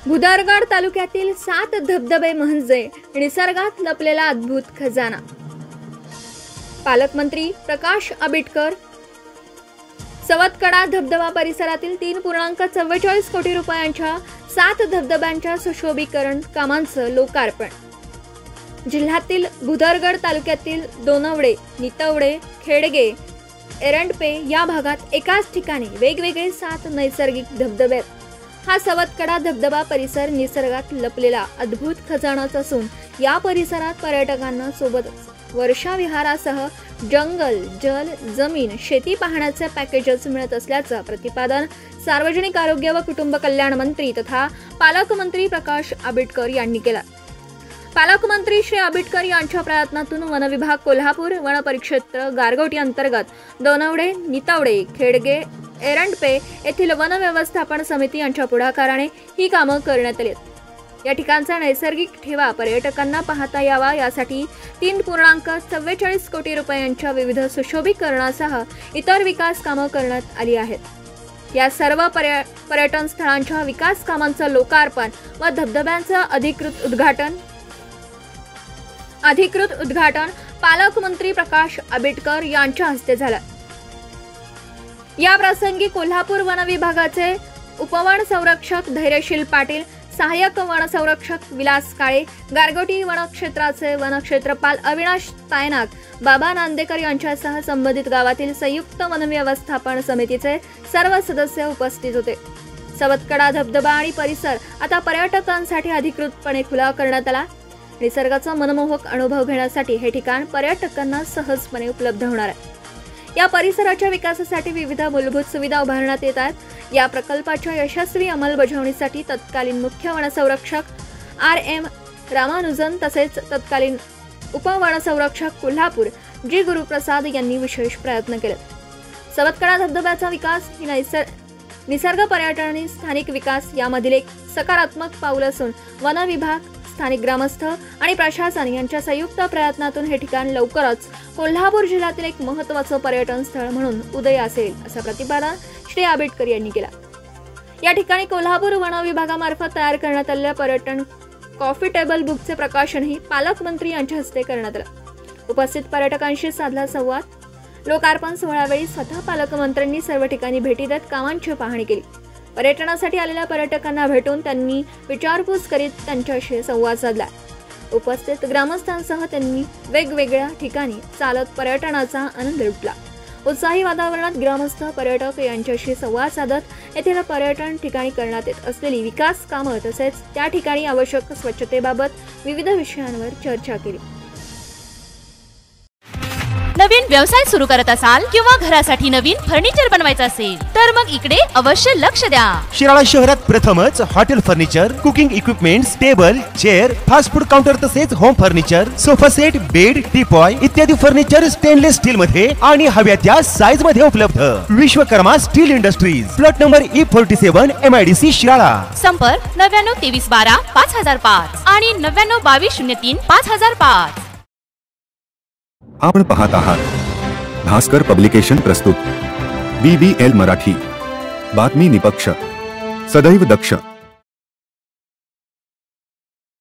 भुदरगड तालुक्यातील 7 धबधबे म्हणजे निसर्गात लपलेला अद्भुत खजाना। पालकमंत्री प्रकाश आंबेडकर सवतकडा धबधबा परिसरातील 3.44 कोटी रुपयांच्या 7 धबधब्यांच्या सुशोभीकरण कामांचं लोकार्पण। जिल्ह्यातील भुदरगड तालुक्यातील दोनवडे, नितवडे, खेडगे, एरंडपे या भागात एकाच ठिकाणी वेगवेगळे 7 नैसर्गिक धबधबे आहेत। हा सवतकडा धबधबा परिसर निसर्गात लपलेला अद्भुत खजानाच असून या परिसरात पर्यटकांना सोबतच वर्षा विहारासह जंगल, जल, जमीन, शेती पाहण्याचे पॅकेजेस मिळत असल्याचं प्रतिपादन सार्वजनिक आरोग्य व कुटुंब कल्याण मंत्री तथा पालकमंत्री प्रकाश आंबेडकर यांनी केलं। पालकमंत्री श्री आंबेडकर यांच्या प्रयत्नातून वन विभाग कोल्हापूर, वन परिक्षेत्र गारगोटी अंतर्गत दोनवडे, नितवडे, खेडगे, एरंडपे येथील वन व्यवस्थापन समिती यांच्या पुढाकाराने ही कामं करण्यात आली। या ठिकाणचा नैसर्गिक ठेवा पर्यटकांना पाहता यावा यासाठी 3.44 कोटी रुपयांच्या विविध सुशोभीकरणासह इतर विकास कामं करण्यात आली आहेत। या सर्व पर्यटन स्थळांच्या विकास कामांचं लोकार्पण व धबधब्यांचं अधिकृत उद्घाटन पालकमंत्री प्रकाश आंबेडकर यांच्या हस्ते झालं। या प्रसंगी कोल्हापूर वन विभागाचे उपवन संरक्षक धैर्यशील पाटील, सहाय्यक वन संरक्षक विलास काळे, गारगोटी वनक्षेत्राचे वनक्षेत्रपाल अविनाश तायनाक, बाबा नांदेकर यांच्यासह संबंधित गावातील संयुक्त वन व्यवस्थापन समितीचे सर्व सदस्य उपस्थित होते। सवतकडा धबधबा आणि परिसर आता पर्यटकांसाठी अधिकृतपणे खुला करण्यात आला। निसर्गाचा मनमोहक अनुभव घेण्यासाठी हे ठिकाण पर्यटकांना सहजपणे उपलब्ध होणार आहे। या परिसराच्या विकासासाठी विविध मूलभूत सुविधा उभारण्यात येत आहेत। या प्रकल्पाच्या यशस्वी अंमलबजावणीसाठी तत्कालीन मुख्य वनसंरक्षक RM रामानुजन तसेच तत्कालीन उपवनसंरक्षक कोल्हापूर जी गुरुप्रसाद यांनी विशेष प्रयत्न केले। सवतकडा धबधब्याचा विकास ही निसर्ग पर्यटन आणि स्थानिक विकास यामधील एक सकारात्मक पाऊल असून वन विभाग, स्थानिक ग्रामस्थ आणि प्रशासन यांच्या संयुक्त प्रयत्नातून हे ठिकाण लवकरच कोल्हापूर जिल्ह्यातील एक महत्त्वाचं पर्यटन स्थळ म्हणून उदयास येईल असं प्रतिपादन श्री आंबेडकर यांनी केलं। या ठिकाणी कोल्हापूर वन विभागामार्फत तयार करण्यात आलेल्या पर्यटन कॉफी टेबल बुकचे प्रकाशनही पालकमंत्री यांच्या हस्ते करण्यात आलं। उपस्थित पर्यटकांशी साधला संवाद। लोकार्पण सोहळ्यावेळी स्वतः पालकमंत्र्यांनी सर्व ठिकाणी भेटी देत कामांची पाहणी केली। पर्यटनासाठी आलेल्या पर्यटकांना भेटून त्यांनी विचारपूस करीत त्यांच्याशी संवाद साधला। उपस्थित ग्रामस्थांसह त्यांनी वेगवेगळ्या ठिकाणी चालत पर्यटनाचा आनंद लुटला। उत्साही वातावरणात ग्रामस्थ पर्यटक यांच्याशी संवाद साधत येथील पर्यटन ठिकाणी करण्यात येत असलेली विकास कामं तसेच त्या ठिकाणी आवश्यक स्वच्छतेबाबत विविध विषयांवर चर्चा केली। नवीन व्यवसाय सुरू करत असाल किंवा घरासाठी नवीन फर्निचर बनवायचं असेल तर मग इकडे अवश्य लक्ष द्या। शिराळा शहरात प्रथमच hotel furniture, cooking equipments, table, chair, fast food counter तसेच home furniture, sofa set, bed, teapoy इत्यादी फर्निचर स्टेनलेस स्टील मध्ये आणि हव्या त्या साइज मध्ये उपलब्ध। Vishwakarma steel industries, plot number E47 MIDC Shirala. संपर्क 99 23 12 5005 आणि 99 22 03 5005। आपण पाहत आहात भास्कर पब्लिकेशन प्रस्तुत BBL मराठी, बातमी निपक्ष, सदैव दक्ष।